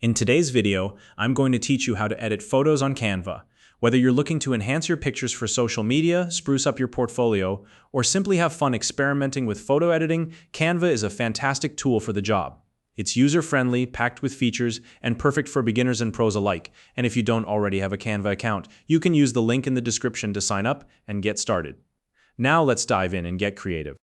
In today's video, I'm going to teach you how to edit photos on Canva. Whether you're looking to enhance your pictures for social media, spruce up your portfolio, or simply have fun experimenting with photo editing, Canva is a fantastic tool for the job. It's user-friendly, packed with features, and perfect for beginners and pros alike. And if you don't already have a Canva account, you can use the link in the description to sign up and get started. Now let's dive in and get creative.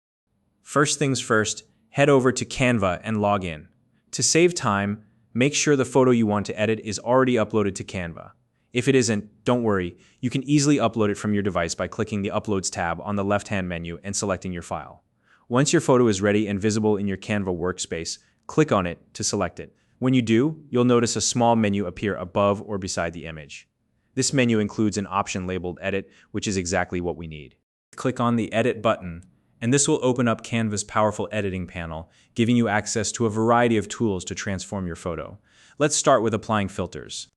First things first, head over to Canva and log in. To save time, make sure the photo you want to edit is already uploaded to Canva. If it isn't, don't worry, you can easily upload it from your device by clicking the Uploads tab on the left-hand menu and selecting your file. Once your photo is ready and visible in your Canva workspace, click on it to select it. When you do, you'll notice a small menu appear above or beside the image. This menu includes an option labeled Edit, which is exactly what we need. Click on the Edit button, and this will open up Canva's powerful editing panel, giving you access to a variety of tools to transform your photo. Let's start with applying filters.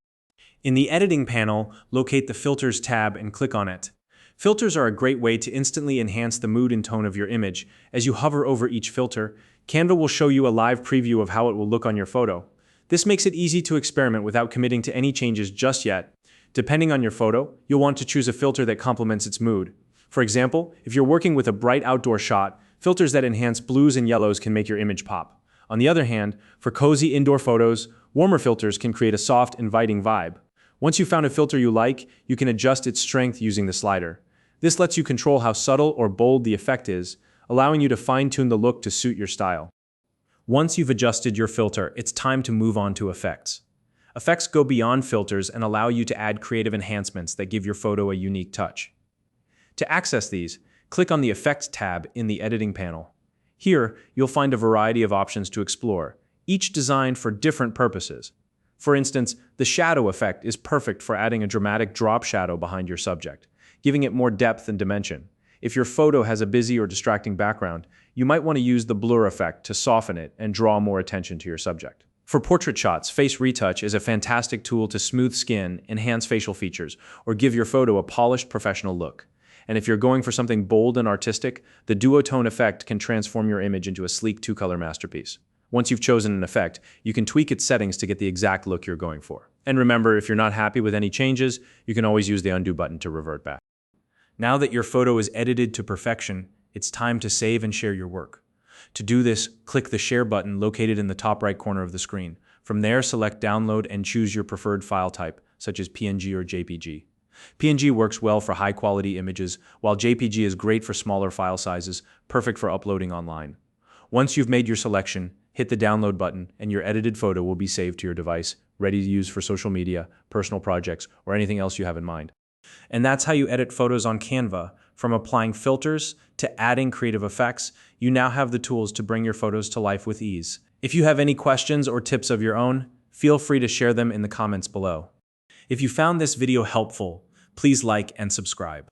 In the editing panel, locate the Filters tab and click on it. Filters are a great way to instantly enhance the mood and tone of your image. As you hover over each filter, Canva will show you a live preview of how it will look on your photo. This makes it easy to experiment without committing to any changes just yet. Depending on your photo, you'll want to choose a filter that complements its mood. For example, if you're working with a bright outdoor shot, filters that enhance blues and yellows can make your image pop. On the other hand, for cozy indoor photos, warmer filters can create a soft, inviting vibe. Once you've found a filter you like, you can adjust its strength using the slider. This lets you control how subtle or bold the effect is, allowing you to fine-tune the look to suit your style. Once you've adjusted your filter, it's time to move on to effects. Effects go beyond filters and allow you to add creative enhancements that give your photo a unique touch. To access these, click on the Effects tab in the editing panel. Here, you'll find a variety of options to explore, each designed for different purposes. For instance, the shadow effect is perfect for adding a dramatic drop shadow behind your subject, giving it more depth and dimension. If your photo has a busy or distracting background, you might want to use the blur effect to soften it and draw more attention to your subject. For portrait shots, face retouch is a fantastic tool to smooth skin, enhance facial features, or give your photo a polished, professional look. And if you're going for something bold and artistic, the duotone effect can transform your image into a sleek two-color masterpiece. Once you've chosen an effect, you can tweak its settings to get the exact look you're going for. And remember, if you're not happy with any changes, you can always use the undo button to revert back. Now that your photo is edited to perfection, it's time to save and share your work. To do this, click the Share button located in the top right corner of the screen. From there, select Download and choose your preferred file type, such as PNG or JPG. PNG works well for high-quality images, while JPG is great for smaller file sizes, perfect for uploading online. Once you've made your selection, hit the Download button, and your edited photo will be saved to your device, ready to use for social media, personal projects, or anything else you have in mind. And that's how you edit photos on Canva. From applying filters to adding creative effects, you now have the tools to bring your photos to life with ease. If you have any questions or tips of your own, feel free to share them in the comments below. If you found this video helpful, please like and subscribe.